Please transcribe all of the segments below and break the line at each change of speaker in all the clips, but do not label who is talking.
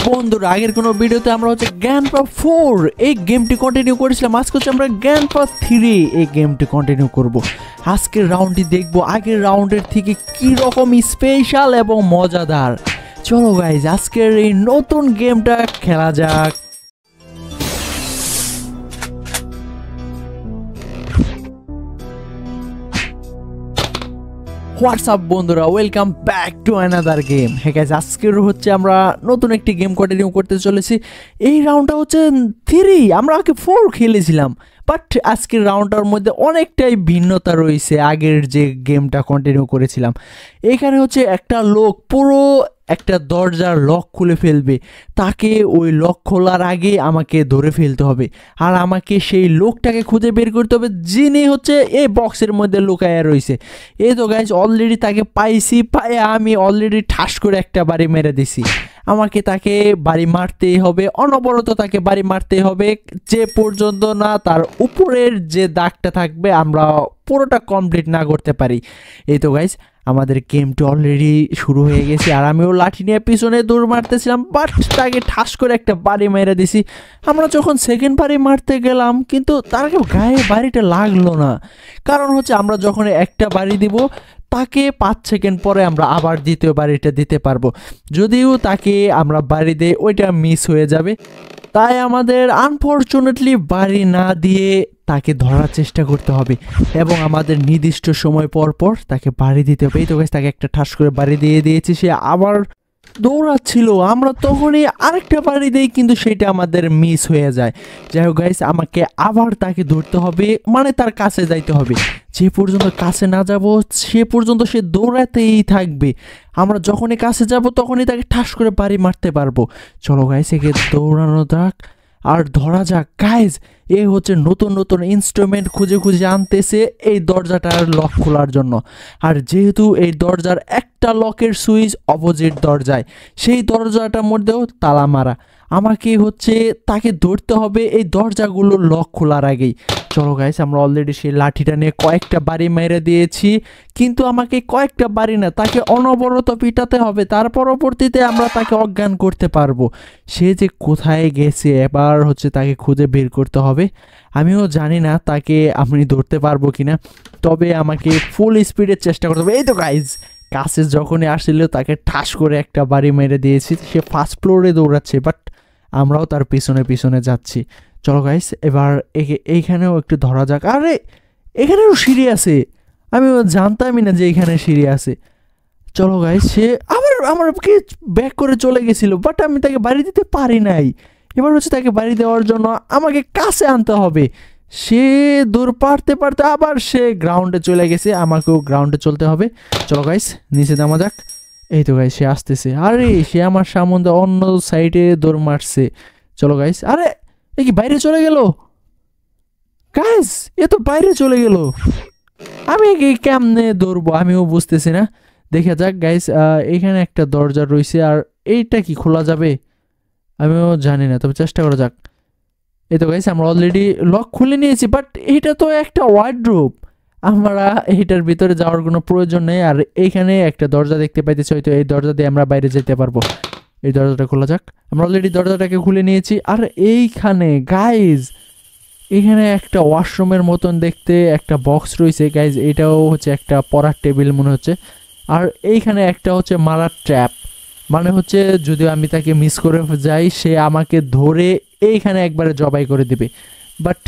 বন্ধুরা আগের কোনো ভিডিওতে আমরা হচ্ছে গ্র্যান্ডপা 4 এই গেমটি কন্টিনিউ করেছিলাম। আজকে হচ্ছে আমরা গ্র্যান্ডপা 3 এই গেমটি কন্টিনিউ করব। আজকের রাউন্ডটি দেখব আগের রাউন্ডের থেকে কি রকম স্পেশাল এবং মজাদার। চলো গাইজ আজকের এই নতুন গেমটা খেলা যাক। হোয়াটসঅ্যাপ বন্ধুরা, welcome back to another game. হ্যাঁ গাইজ আজকের হচ্ছে আমরা নতুন একটি গেম কন্টিনিউ করতে চলেছি। এই রাউন্ডটা হচ্ছে 3, আমরা আগে 4 খেলেছিলাম, বাট আজকের রাউন্ডটার মধ্যে অনেকটাই ভিন্নতা রয়েছে আগের যে গেমটা কন্টিনিউ করেছিলাম। এখানে হচ্ছে একটা লোক পুরো একটা দরজার লক খুলে ফেলবে, তাকে ওই লক খোলার আগে আমাকে ধরে ফেলতে হবে, আর আমাকে সেই লোকটাকে খুঁজে বের করতে হবে যিনি হচ্ছে এই বক্সের মধ্যে লুকায়া রয়েছে। এই তো গাইজ অলরেডি তাকে পাইছি, পায়ে আমি অলরেডি ঠাস করে একটা বাড়ি মেরে দিছি। আমাকে তাকে বাড়ি মারতেই হবে, অনবরত তাকে বাড়ি মারতেই হবে, যে পর্যন্ত না তার উপরের যে দাগটা থাকবে আমরা পুরোটা কমপ্লিট না করতে পারি। এই তো গাইজ আমাদের গেমটি অলরেডি শুরু হয়ে গেছে, আর আমিও লাঠি নিয়ে পিছনে দৌড় মারতেছিলাম, বাট তাকে ঠাস করে একটা বাড়ি মেরে দিছি। আমরা যখন সেকেন্ড বাড়ি মারতে গেলাম কিন্তু তার গায়ে বাড়িটা লাগলো না, কারণ হচ্ছে আমরা যখন একটা বাড়ি দিব তাকে 5 সেকেন্ড পরে আমরা আবার দ্বিতীয় বাড়িটা দিতে পারবো। যদিও তাকে আমরা বাড়ি দেই ওইটা মিস হয়ে যাবে, তাই আমাদের আনফরচুনেটলি বাড়ি না দিয়ে তাকে ধরার চেষ্টা করতে হবে এবং আমাদের নির্দিষ্ট সময় পর পর তাকে বাড়ি দিতে হবে। এই তো গাইস তাকে একটা ঠাস করে বাড়ি দিয়ে দিয়েছি, সে আবার দৌড়াচ্ছিল, আমরা তখনই আরেকটা বাড়ি দেই কিন্তু সেটা আমাদের মিস হয়ে যায়। যাই হোক গাইস আমাকে আবার তাকে ধরতে হবে, মানে তার কাছে যাইতে হবে। যে পর্যন্ত কাছে না যাব সে পর্যন্ত সে দৌড়াতেই থাকবে। আমরা যখনই কাছে যাব তখনই তাকে ঠাস করে বাড়ি মারতে পারবো। চলো গাইস একে দৌড়ানো যাক আর ধরা যাক। গাইজ এ হচ্ছে নতুন নতুন ইনস্ট্রুমেন্ট খুঁজে খুঁজে আনতেছে এই দরজাটার লক খোলার জন্য, আর যেহেতু এই দরজার একটা লকের সুইচ অপোজিট দরজায়, সেই দরজাটার মধ্যেও তালা মারা। আমাকে হচ্ছে তাকে ধরতে হবে এই দরজাগুলো লক খোলার আগেই। চলো গাইস আমরা অলরেডি সেই লাঠিটা নিয়ে কয়েকটা বাড়ি মেরে দিয়েছি, কিন্তু আমাকে কয়েকটা বাড়ি না তাকে অনবরত পিটাতে হবে, তার পরবর্তীতে আমরা তাকে অজ্ঞান করতে পারবো। সে যে কোথায় গেছে এবার হচ্ছে তাকে খুঁজে বের করতে হবে। আমিও জানি না তাকে আমি ধরতে পারবো কিনা, তবে আমাকে ফুল স্পিডের চেষ্টা করতে হবে। এই তো গাইজ কাছে যখনই আসছিল তাকে ঠাস করে একটা বাড়ি মেরে দিয়েছি। সে ফার্স্ট ফ্লোরে দৌড়াচ্ছে, বাট আমরাও তার পিছনে পিছনে যাচ্ছি। চলো গাইস এবার এইখানেও একটু ধরা যাক। আরে এখানেও সিঁড়ি আছে, আমি জানতামই না যে এখানে সিঁড়ি আছে। চলো গাইস সে আবার আমাকে ব্যাক করে চলে গেছিল, বাট আমি তাকে বাড়ি দিতে পারি নাই। এবার হচ্ছে তাকে বাড়ি দেওয়ার জন্য আমাকে কাছে আনতে হবে। সে দূর পারতে পারতে আবার সে গ্রাউন্ডে চলে গেছে, আমাকেও গ্রাউন্ডে চলতে হবে। চলো গাইস নিচে নামা যাক। এই তো গাইস সে আসতেছে, আরে সে আমার সামনে অন্য সাইডে দৌড় মারছে। চলো গাইস, আরে এ কি বাইরে চলে গেল? গাইস এ তো বাইরে চলে গেল, আমি কি কেমনে দৌড়বো আমিও বুঝতেছি না। দেখা যাক গাইস এখানে একটা দরজা রয়েছে, আর এইটা কি খোলা যাবে আমিও জানি না, তবে চেষ্টা করা যাক। এই তো গাইস আমরা অলরেডি লক খুলে নিয়েছি, বাট এটা তো একটা ওয়ার্ডরোব, আমরা এইটার ভিতরে যাওয়ার কোনো প্রয়োজন নেই। আর এইখানে একটা দরজা দেখতে পাইতেছি, হয়তো এই দরজা দিয়ে আমরা বাইরে যেতে পারবো। এই দরজাটা খোলা যাক, আমরা অলরেডি দরজাটাকে খুলে নিয়েছি। আর এইখানে গাইজ এখানে একটা ওয়াশরুমের মতন দেখতে একটা বক্স রয়েছে গাইজ, এটাও হচ্ছে একটা পড়ার টেবিল মনে হচ্ছে। আর এইখানে একটা হচ্ছে মারার ট্র্যাপ, মানে হচ্ছে যদি আমি তাকে মিস করে যাই সে আমাকে ধরে এইখানে একবারে জবাই করে দেবে, বাট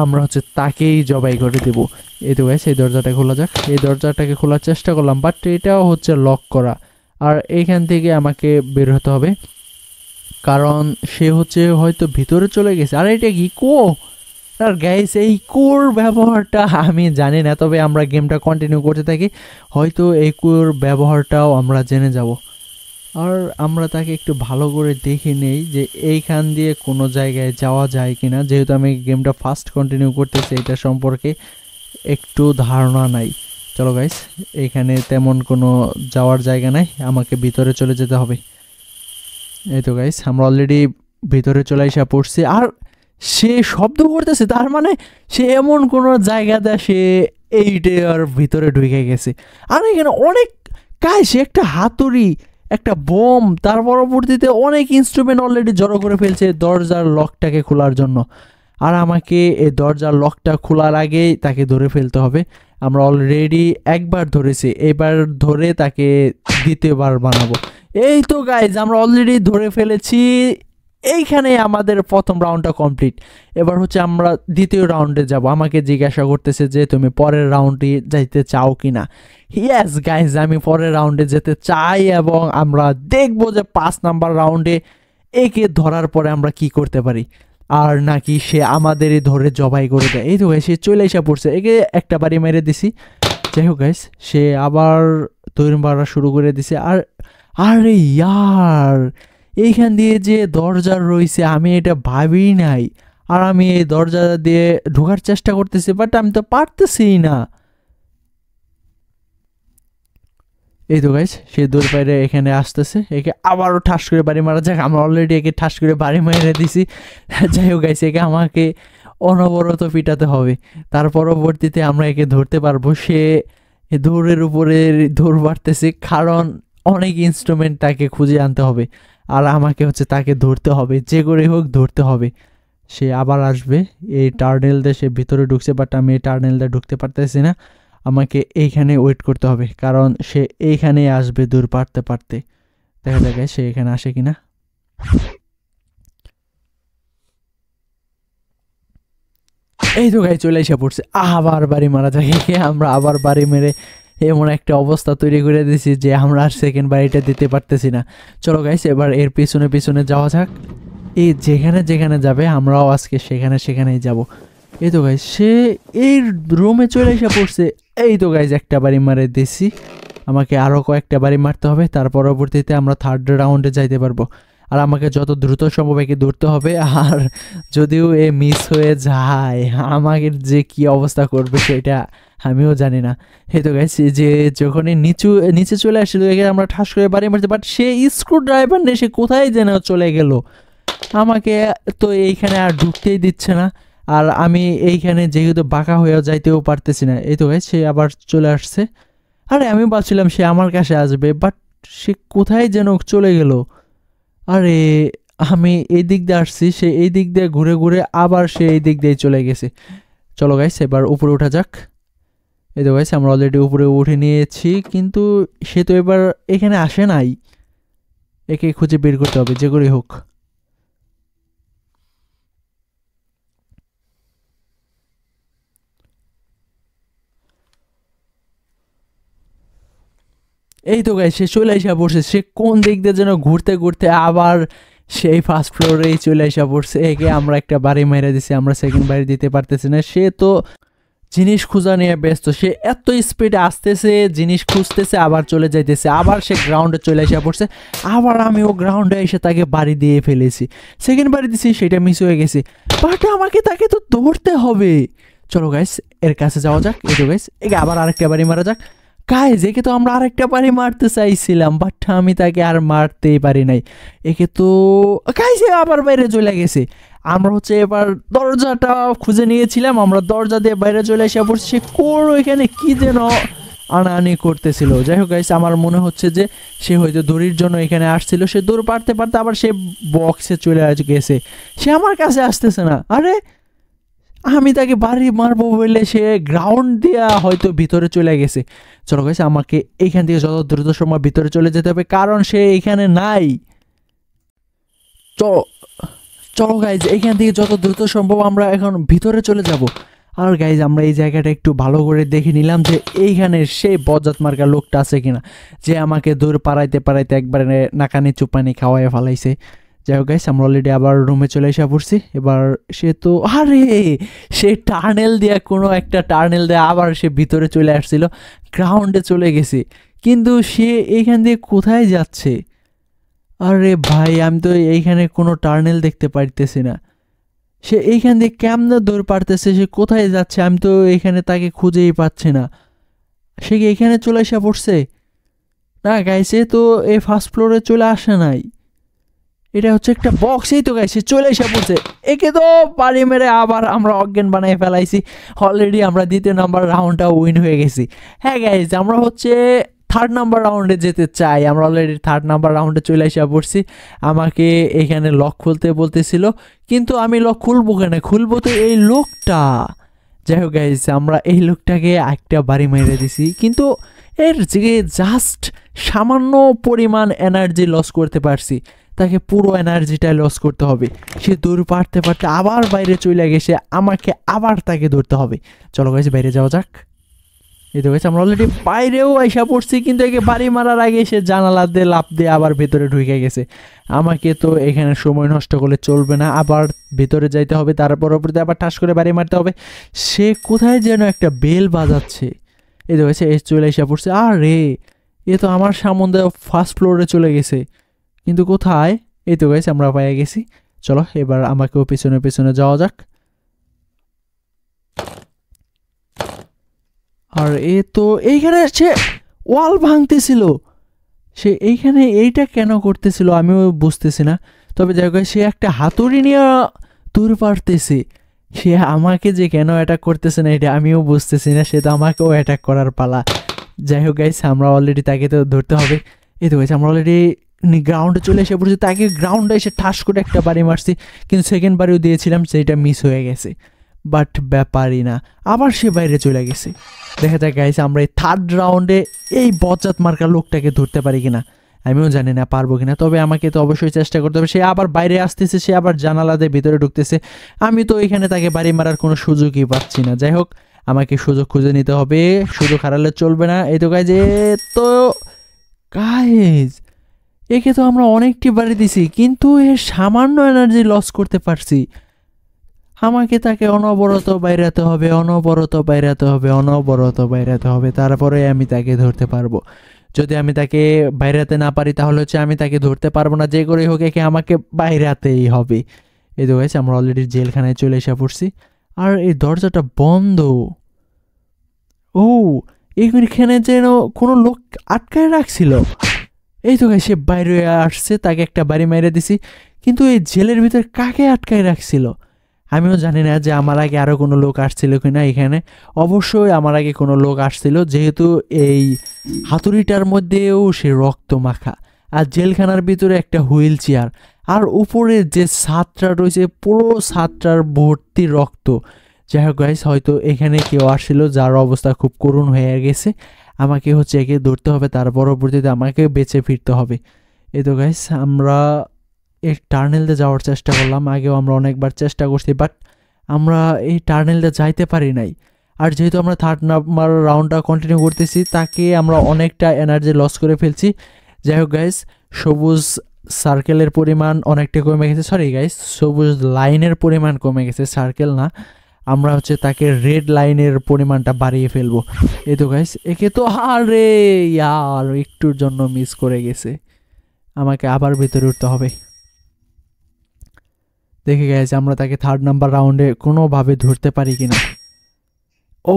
আমরা হচ্ছে তাকেই জবাই করে দেব। এই তো গাইজ এই দরজাটা খোলা যাক। এই দরজাটাকে খোলার চেষ্টা করলাম, বাট এটাও হচ্ছে লক করা, আর এইখান থেকে আমাকে বের হতে হবে কারণ সে হচ্ছে হয়তো ভিতরে চলে গেছে। আর এটা কি কো? আর গাইস এই কোর ব্যবহারটা আমি জানি না, তবে আমরা গেমটা কন্টিনিউ করতে থাকি, হয়তো এই কোর ব্যবহারটাও আমরা জেনে যাব। আর আমরা তাকে একটু ভালো করে দেখে নেই যে এইখান দিয়ে কোনো জায়গায় যাওয়া যায় কিনা, যেহেতু আমি গেমটা ফার্স্ট কন্টিনিউ করতেছি এটা সম্পর্কে একটু ধারণা নাই। চলো গাইস এইখানে তেমন কোনো যাওয়ার জায়গা নাই, আমাকে ভিতরে চলে যেতে হবে। এই তো গাইস আমরা অলরেডি ভিতরে চলে আসা পড়ছি, আর সে শব্দ করতেছে, তার মানে সে এমন কোনো জায়গাতে সে এইটার ভিতরে ঢুকে গেছে। আর এখানে অনেক গাইস একটা হাতুড়ি, একটা বোম, তার পরবর্তীতে অনেক ইনস্ট্রুমেন্ট অলরেডি জড়ো করে ফেলছে দরজার লকটাকে খোলার জন্য। আর আমাকে এই দরজার লকটা খোলার আগেই তাকে ধরে ফেলতে হবে। আমরা অলরেডি একবার ধরেছি, এবার ধরে তাকে দ্বিতীয়বার বানাবো। এই তো গাইজ আমরা অলরেডি ধরে ফেলেছি। এইখানে আমাদের প্রথম রাউন্ডটা কমপ্লিট। এবার হচ্ছে আমরা দ্বিতীয় রাউন্ডে যাব। আমাকে জিজ্ঞাসা করতেছে যে তুমি পরের রাউন্ডে যাইতে চাও কি না। ইয়েস গাইজ, আমি পরের রাউন্ডে যেতে চাই এবং আমরা দেখব যে 5 নাম্বার রাউন্ডে একে ধরার পরে আমরা কি করতে পারি, আর নাকি সে আমাদেরই ধরে জবাই করে দেয়। এই তো গাইজ সে চলে এসে পড়ছে, একে একটা বাড়ি মেরে দিছি। যাই হোক গাইজ, সে আবার তৈরি মারা শুরু করে দিছে। আর আরে ইয়ার, এইখান দিয়ে যে দরজা রয়েছে আমি এটা ভাবি নাই। আর আমি এই দরজা দিয়ে ঢোকার চেষ্টা করতেছি, বাট আমি তো পারতেছি না। এই তো গাইস সে দৌড় পাইরে এখানে আসতেছে, একে আবারও ঠাস করে বাড়ি মারা যাক। আমরা অলরেডি একে ঠাস করে বাড়ি মেরে দিছি। যাই হোক গাইস, একে আমাকে অনবরত পিটাতে হবে, তার পরবর্তীতে আমরা একে ধরতে পারবো। সে দৌড়ের উপরে দৌড় বাড়তেছে, কারণ অনেক ইনস্ট্রুমেন্ট তাকে খুঁজে আনতে হবে আর আমাকে হচ্ছে তাকে ধরতে হবে, যে করে হোক ধরতে হবে। সে আবার আসবে এই টার্নেল দিয়ে, সে ভিতরে ঢুকছে, বাট আমি এই টার্নেল দিয়ে ঢুকতে পারতেছি না। আমাকে এইখানে ওয়েট করতে হবে, কারণ সে এইখানে আসবে দূর পারতে পারতে। দেখা যাক সে এখানে আসে কিনা। এই তো গাই চলে এসে পড়ছে, আবার বাড়ি মারা যায়। আমরা আবার বাড়ি মেরে এমন একটা অবস্থা তৈরি করে দিয়েছি যে আমরা আর সেকেন্ড বাড়িটা দিতে পারতেছি না। চলো গাইস, এবার এর পিছনে পিছনে যাওয়া যাক। এই যেখানে যেখানে যাবে আমরাও আজকে সেখানে সেখানেই যাব। এই তো গাইস সে এই রুমে চলে এসে পড়ছে। এই তো গাইস একটা বাড়ি মারে দিছি, আমাকে আরও কয়েকটা বাড়ি মারতে হবে, তার পরবর্তীতে আমরা থার্ড রাউন্ডে যাইতে পারবো। আর আমাকে যত দ্রুত সম্ভব একে ধরতে হবে। আর যদিও এ মিস হয়ে যায়, আমাকে যে কি অবস্থা করবে সেটা আমিও জানি না। এই তো গাইস যে যখনই নিচে চলে আসছিল একে আমরা ঠাস করে বাড়ি মারতে, বাট সে স্ক্রু ড্রাইভার নেই, সে কোথায় যেন চলে গেল। আমাকে তো এইখানে আর ঢুকতেই দিচ্ছে না, আর আমি এইখানে যেহেতু বাঁকা হয়ে যাইতেও পারতেছি না। এই তো গাইস সে আবার চলে আসছে। আরে আমি ভাবছিলাম সে আমার কাছে আসবে, বাট সে কোথায় যেন চলে গেল। আরে আমি এই দিক দিয়ে আসছি, সে এই দিক দিয়ে ঘুরে ঘুরে আবার সে এই দিক দিয়ে চলে গেছে। চলো গাইস এবার উপরে ওঠা যাক। এই তো গাইস আমরা অলরেডি উপরে উঠে নিয়েছি, কিন্তু সে তো এবার এখানে আসে নাই। একে খুঁজে বের করতে হবে যে করে হোক। এই তো গাইস সে চলে আসা পড়ছে, সে কোন দিক দিয়ে যেন ঘুরতে ঘুরতে আবার সেই ফার্স্ট ফ্লোরেই চলে আসা পড়ছে। একে আমরা একটা বাড়ি মেরে দিছি, আমরা সেকেন্ড বাড়ি দিতে পারতেছি না। সে তো জিনিস খোঁজা নিয়ে ব্যস্ত, সে এত স্পিডে আসতেছে, জিনিস খুঁজতেছে, আবার চলে যাইতেছে, আবার সে গ্রাউন্ডে চলে আসা পড়ছে। আবার আমি ও গ্রাউন্ডে এসে তাকে বাড়ি দিয়ে ফেলেছি, সেকেন্ড বাড়ি দিছি, সেটা মিস হয়ে গেছে। বাট আমাকে তাকে তো ধরতে হবে। চলো গাইস এর কাছে যাওয়া যাক। এই তো গাইস একে আবার আরেকটা বাড়ি মারা যাক। গাইস একে তো আমরা আরেকটা বাড়ি মারতে চাইছিলাম, বাট আমি তাকে আর মারতেই পারি নাই। একে তো গাইস আবার বাইরে চলে গেছে। আমরা হচ্ছে এবার দরজাটা খুঁজে নিয়েছিলাম, আমরা দরজা দিয়ে বাইরে চলে এসে পড়ছি। সে কোর এখানে কি যেন আনাআনি করতেছিল। যাই হোক গাইস আমার মনে হচ্ছে যে সে হয়তো দড়ির জন্য এখানে আসছিল, সে দৌড় পারতে পারতে আবার সে বক্সে চলে গেছে, সে আমার কাছে আসতেছে না। আরে আমি তাকে বাড়ি মারবো বলে সে গ্রাউন্ড দিয়া হয়তো ভিতরে চলে গেছে। চলো গাইস আমাকে এইখান থেকে যত দ্রুত সময় ভিতরে চলে যেতে হবে, কারণ সে এইখানে নাই। চলো চলো গাইজ এইখান থেকে যত দ্রুত সম্ভব আমরা এখন ভিতরে চলে যাব। আর গাইজ আমরা এই জায়গাটা একটু ভালো করে দেখে নিলাম যে এইখানে সেই বজ্জাত মার্কা লোকটা আছে কিনা, যে আমাকে দূর পাড়াইতে পাড়াইতে একবারে নাকানি চুপানি খাওয়াই ফেলাইছে। যাই হোক গাইস আমরা অলরেডি আবার রুমে চলে এসে পড়ছি। এবার সে তো আরে সে টার্নেল দিয়ে কোনো একটা টার্নেল দিয়ে আবার সে ভিতরে চলে আসছিল, গ্রাউন্ডে চলে গেছে, কিন্তু সে এইখান দিয়ে কোথায় যাচ্ছে? আরে ভাই আমি তো এইখানে কোনো টার্নেল দেখতে পারতেছি না। সে এইখান দিয়ে কেমনে দৌড় পারতেছে, সে কোথায় যাচ্ছে আমি তো এখানে তাকে খুঁজেই পাচ্ছি না। সে কি এখানে চলে এসে পড়ছে? না গাইস এ তো এই ফার্স্ট ফ্লোরে চলে আসে নাই, এটা হচ্ছে একটা বক্সেই তো গাইছে চলে এসে পড়ছে। একে তো বাড়ি মেরে আবার আমরা অজ্ঞান বানিয়ে ফেলাইছি। অলরেডি আমরা দ্বিতীয় নাম্বার রাউন্ডটা উইন হয়ে গেছি। হ্যাঁ গাইজ আমরা হচ্ছে থার্ড নাম্বার রাউন্ডে যেতে চাই। আমরা অলরেডি থার্ড নাম্বার রাউন্ডে চলে এসে পড়ছি। আমাকে এখানে লক খুলতে বলতেছিল, কিন্তু আমি লক খুলবো কেন? খুলবো তো এই লোকটা। যাই হোক গাইস, আমরা এই লোকটাকে একটা বাড়ি মেরে দিছি, কিন্তু এর যে জাস্ট সামান্য পরিমাণ এনার্জি লস করতে পারছি, তাকে পুরো এনার্জিটা লস করতে হবে। সে দূর পারতে পারতে আবার বাইরে চলে গেছে, আমাকে আবার তাকে ধরতে হবে। চলো গাইস, বাইরে যাওয়া যাক। এই তো গেছে, আমরা অলরেডি বাইরেও আইসা পড়ছি, কিন্তু একে বাড়ি মারার আগে সে জানালা দিয়ে লাফ দিয়ে আবার ভেতরে ঢুকে গেছে। আমাকে তো এখানে সময় নষ্ট করলে চলবে না, আবার ভেতরে যাইতে হবে, তার পরবর্তীতে আবার ঠাস করে বাড়ি মারতে হবে। সে কোথায় যেন একটা বেল বাজাচ্ছে। এই তো গেছে, চলে এসে পড়ছে। আর রে, এ তো আমার সামনে ফার্স্ট ফ্লোরে চলে গেছে, কিন্তু কোথায়? এই তো গেছে, আমরা পাইয়া গেছি। চলো এবার আমাকেও পেছনে পেছনে যাওয়া যাক। আর এ তো এইখানে সে ওয়াল ভাঙতেছিল। সে এইখানে এইটা কেন করতেছিল আমিও বুঝতেছি না। তবে যাই হোক, সে একটা হাতুড়ি নিয়ে দূর পারতেছে। সে আমাকে যে কেন অ্যাটাক করতেছে না এটা আমিও বুঝতেছি না। সে তো আমাকেও অ্যাটাক করার পালা। যাই হোক গাইস, আমরা অলরেডি তাকে তো ধরতে হবে। এই তো গাইস, আমরা অলরেডি গ্রাউন্ডে চলে এসে পড়ছি। তাকে গ্রাউন্ডে এসে ঠাস করে একটা বাড়ি মারছি, কিন্তু সেকেন্ড বাড়িও দিয়েছিলাম, সেটা মিস হয়ে গেছে। বাট ব্যাপারই না, আবার সে বাইরে চলে গেছে। দেখা যাক গাইস, আমরা এই থার্ড রাউন্ডে এই বজ্জাত মার্কা লোকটাকে ধরতে পারি কিনা। আমিও জানি না পারবো কিনা, তবে আমাকে তো অবশ্যই চেষ্টা করতে হবে। সে আবার বাইরে আসতেছে, সে আবার জানালা দিয়ে ভিতরে ঢুকতেছে। আমি তো এখানে তাকে বাড়ি মারার কোনো সুযোগই পাচ্ছি না। যাই হোক, আমাকে সুযোগ খুঁজে নিতে হবে, সুযোগ হারালে চলবে না। এই তো গাইজ, তো গাইজ একে তো আমরা অনেকটি বাড়ি দিছি, কিন্তু এর সামান্য এনার্জি লস করতে পারছি। আমাকে তাকে অনবরত বাইরাতে হবে, অনবরত বাইরাতে হবে, অনবরত বাইরাতে হবে, তারপরে আমি তাকে ধরতে পারবো। যদি আমি তাকে বাইরাতে না পারি, তাহলে হচ্ছে আমি তাকে ধরতে পারবো না। যে করেই হোক একে আমাকে বাইরাতেই হবে। এই তো গাইস, আমরা অলরেডি জেলখানায় চলে এসে পড়ছি। আর এই দরজাটা বন্ধ। ও, এইখানে যেন কোনো লোক আটকায় রাখছিল। এই তো গাইস, সে বাইরে আসছে, তাকে একটা বাড়ি মেরে দিছি, কিন্তু এই জেলের ভিতরে কাকে আটকায় রাখছিল আমিও জানি না। যে আমার আগে আরও কোনো লোক আসছিল কিনা এখানে। অবশ্যই আমার আগে কোনো লোক আসছিল, যেহেতু এই হাতুড়িটার মধ্যেও সে রক্ত মাখা, আর জেলখানার ভিতরে একটা হুইল চেয়ার, আর উপরে যে ছাদটা রয়েছে পুরো ছাদটার ভর্তি রক্ত। যাই হোক গাইস, হয়তো এখানে কেউ আসছিল যার অবস্থা খুব করুণ হয়ে গেছে। আমাকে হচ্ছে একে ধরতে হবে, তার পরবর্তীতে আমাকে বেঁচে ফিরতে হবে। এই তো গাইস, আমরা এই টার্নেলতে যাওয়ার চেষ্টা করলাম। আগেও আমরা অনেকবার চেষ্টা করছি, বাট আমরা এই টার্নেলতে যাইতে পারি নাই। আর যেহেতু আমরা থার্ড নাম্বার রাউন্ডটা কন্টিনিউ করতেছি, তাকে আমরা অনেকটা এনার্জি লস করে ফেলছি। যাই হোক গাইস, সবুজ সার্কেলের পরিমাণ অনেকটা কমে গেছে। সরি গাইস, সবুজ লাইনের পরিমাণ কমে গেছে, সার্কেল না। আমরা হচ্ছে তাকে রেড লাইনের পরিমাণটা বাড়িয়ে ফেলবো। এই তো গাইস, একে তো আরে ইয়ার একটুর জন্য মিস করে গেছে। আমাকে আবার ভিতরে উঠতে হবে। দেখে গেছে আমরা তাকে থার্ড নাম্বার রাউন্ডে কোনোভাবে ধরতে পারি কিনা। ও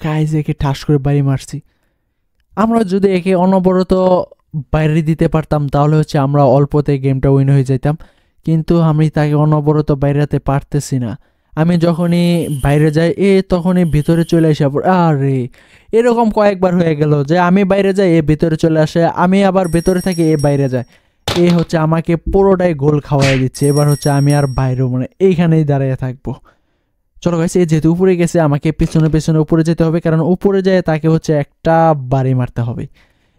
গাইস, একে ঠাস করে বাড়ি মারছি। আমরা যদি একে অনবরত বাইরে দিতে পারতাম, তাহলে হচ্ছে আমরা অল্পতে গেমটা উইন হয়ে যেতাম, কিন্তু আমি তাকে অনবরত বাইরেতে পারতেছি না। আমি যখনই বাইরে যাই তখনই ভিতরে চলে আসে। আরে এরকম কয়েকবার হয়ে গেল যে আমি বাইরে যাই, ভিতরে চলে আসে, আমি আবার ভেতরে থাকি, বাইরে যায়। হচ্ছে আমাকে পুরোটাই গোল খাওয়াই দিচ্ছে। এবার হচ্ছে আমি আর বাইরেও এইখানেই দাঁড়িয়ে থাকবো। চলো গাইস, যেহেতু উপরে গেছে, আমাকে পেছনে পেছনে উপরে যেতে হবে, কারণ উপরে যায় তাকে হচ্ছে একটা বাড়ি মারতে হবে।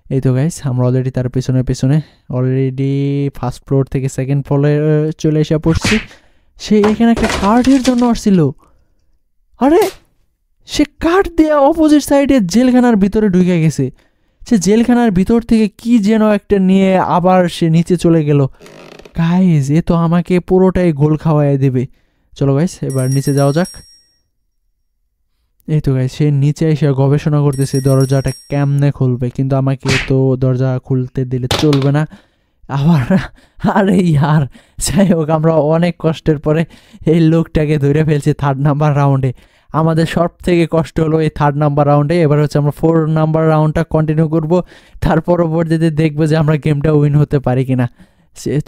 এই তো গাইস, আমরা অলরেডি তার পেছনে পেছনে অলরেডি ফার্স্ট ফ্লোর থেকে সেকেন্ড ফ্লোরে চলে এসে পড়ছি। সে এখানে একটা কার্ডের জন্য আসছিল। আরে সে কার্ড দিয়ে অপোজিট সাইডে জেলখানার ভিতরে ঢুকে গেছে। সে জেলখানার ভিতর থেকে কি যেন একটা নিয়ে আবার সে নিচে চলে গেল। গাইস, এ তো আমাকে পুরোটাই গোল খাওয়াই দেবে। চলো গাইস, এবার নিচে যাওয়া যাক। এই তো গাইস, সে নিচে এসে গবেষণা করতেছে দরজাটা কেমনে খুলবে, কিন্তু আমাকে তো দরজা খুলতে দিলে চলবে না আবার। আরে ইয়ার, যাই হোক, আমরা অনেক কষ্টের পরে এই লোকটাকে ধরে ফেলছি থার্ড নাম্বার রাউন্ডে। আমাদের সব থেকে কষ্ট হলো এই থার্ড নাম্বার রাউন্ডে। এবার হচ্ছে আমরা 4 নাম্বার রাউন্ডটা কন্টিনিউ করব, তার পরবর্তীতে দেখবো যে আমরা গেমটা উইন হতে পারি কিনা।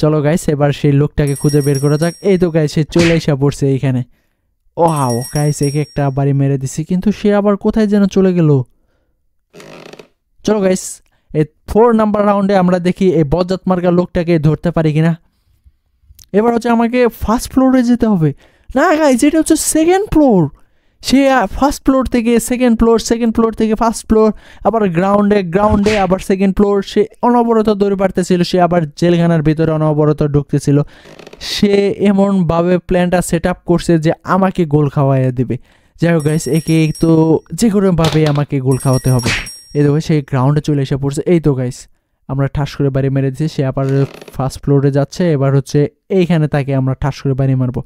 চলো গাইস, এবার সেই লোকটাকে খুঁজে বের করা যাক। এই তো গাইস, সে চলে এসে পড়ছে এইখানে। ওয়াও গাইস, একে একটা বাড়ি মেরে দিছি, কিন্তু সে আবার কোথায় যেন চলে গেল। চলো গাইস, এই 4 নাম্বার রাউন্ডে আমরা দেখি এই বজ্জাত মার্কা লোকটাকে ধরতে পারি কিনা। এবার হচ্ছে আমাকে ফার্স্ট ফ্লোরে যেতে হবে। না গাইস, এটা হচ্ছে সেকেন্ড ফ্লোর। সে ফার্স্ট ফ্লোর থেকে সেকেন্ড ফ্লোর, সেকেন্ড ফ্লোর থেকে ফার্স্ট ফ্লোর, আবার গ্রাউন্ডে আবার সেকেন্ড ফ্লোর। সে অনবরত দৌড়ে পারতেছিল, সে আবার জেলখানার ভিতরে অনবরত ঢুকতেছিল। সে এমনভাবে প্ল্যানটা সেট আপ করছে যে আমাকে গোল খাওয়াইয়া দেবে। যাই হোক গাইস, একে তো যে কোনোভাবেই আমাকে গোল খাওয়াতে হবে। এই দেখো সেই গ্রাউন্ডে চলে এসে পড়ছে। এই তো গাইস, আমরা ঠাস করে বাড়ি মেরে দিচ্ছি। সে আবার ফার্স্ট ফ্লোরে যাচ্ছে। এবার হচ্ছে এইখানে তাকে আমরা ঠাস করে বাড়ি মারবো,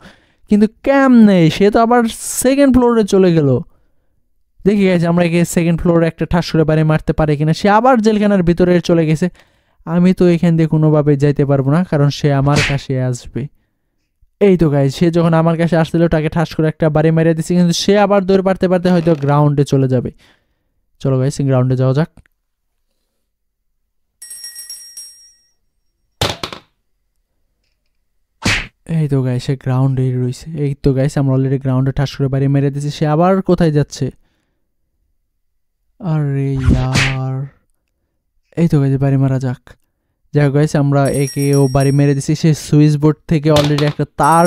কিন্তু ক্যাম নেই, সে তো আবার সেকেন্ড ফ্লোরে চলে গেল। দেখি গাইস, আমরা একে সেকেন্ড ফ্লোরে একটা ঠাস করে বাড়ি মারতে পারি কিনা। সে আবার জেলখানার ভিতরে চলে গেছে। আমি তো এখান দিয়ে কোনোভাবে যাইতে পারবো না, কারণ সে আমার কাছে আসবে। এই তো গাইস, সে যখন আমার কাছে আসছিল তাকে ঠাস করে একটা বাড়ি মেরে দিচ্ছি, কিন্তু সে আবার দৌড় পারতে পারতে হয়তো গ্রাউন্ডে চলে যাবে। চলো গাইস, গ্রাউন্ডে যাওয়া যাক। এই তো গাইস, সে গ্রাউন্ডেই রয়েছে। এই তো গাইস, আমরা অলরেডি গ্রাউন্ডে ঠাস করে বাড়ি মেরে দিয়েছি। সে আবার কোথায় যাচ্ছে? আরে ইয়ার, এই তো গাইস, বাড়ি মারা যাক। যাই হোক গাইস, আমরা একেও বাড়ি মেরে দিছি। সে সুইচ বোর্ড থেকে অলরেডি একটা তার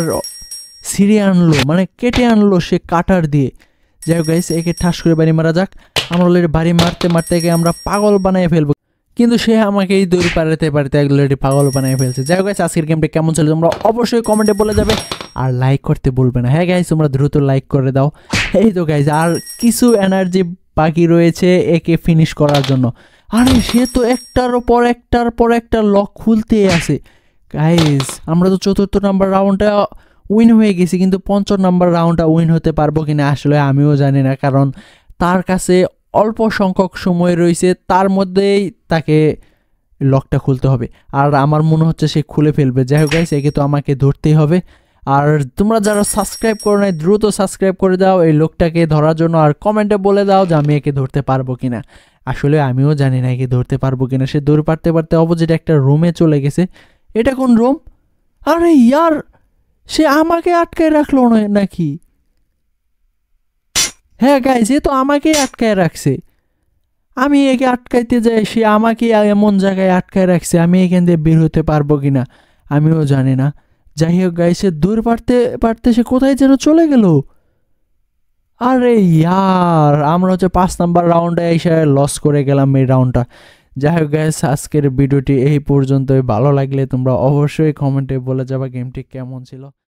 ছিঁড়ে আনলো, মানে কেটে আনলো সে কাটার দিয়ে। যাই হোক গাইস, একে ঠাস করে বাড়ি মারা যাক। আমরা অলরেডি বাড়ি মারতে মারতে একে আমরা পাগল বানিয়ে ফেলবো, কিন্তু সে আমাকে এই দৌড় পারতে পারতে অলরেডি পাগল বানিয়ে ফেলছে। যাই হোক গাইস, আজকের গেমটা কেমন ছিল তোমরা অবশ্যই কমেন্টে বলে যাবে, আর লাইক করতে বলবে না। হ্যাঁ গাইস, তোমরা দ্রুত লাইক করে দাও। এই তো গাইস, আর কিছু এনার্জি বাকি রয়েছে একে ফিনিশ করার জন্য। আরে সে তো একটার পর একটা লক খুলতে আছে। গাইস, আমরা তো 4র্থ নাম্বার রাউন্ডটা উইন হয়ে গেছি, কিন্তু 5ম নাম্বার রাউন্ডটা উইন হতে পারবো কিনা আসলে আমিও জানি না, কারণ তার কাছে অল্প সংখ্যক সময় রয়েছে, তার মধ্যেই তাকে লকটা খুলতে হবে। আর আমার মনে হচ্ছে সে খুলে ফেলবে। যাই হোক গাইস, একে তো আমাকে ধরতেই হবে। আর তোমরা যারা সাবস্ক্রাইব করো নাই, দ্রুত সাবস্ক্রাইব করে দাও এই লোকটাকে ধরার জন্য, আর কমেন্টে বলে দাও যে আমি একে ধরতে পারবো কিনা। আসলে আমিও জানি না একে ধরতে পারবো কিনা। সে দৌড় পারতে পারতে অপোজিট একটা রুমে চলে গেছে। এটা কোন রুম? আরে ইয়ার, সে আমাকে আটকায় রাখলো নাকি? হ্যাঁ গাইস, এ তো আমাকেই আটকায় রাখছে। আমি একে আটকাইতে যাই, সে আমাকে এমন জায়গায় আটকায় রাখছে। আমি এখান দিয়ে বের হতে পারবো কিনা আমিও জানি না। যাই হোক গাইস, সে দূর পারতে পারতে সে কোথায় যেন চলে গেল। আরে ইয়ার, আমরা হচ্ছে 5 নাম্বার রাউন্ডে এসে লস করে গেলাম এই রাউন্ডটা। যাই হোক গাইস, আজকের ভিডিওটি এই পর্যন্তই। ভালো লাগলে তোমরা অবশ্যই কমেন্টে বলে যাবা গেমটি কেমন ছিল।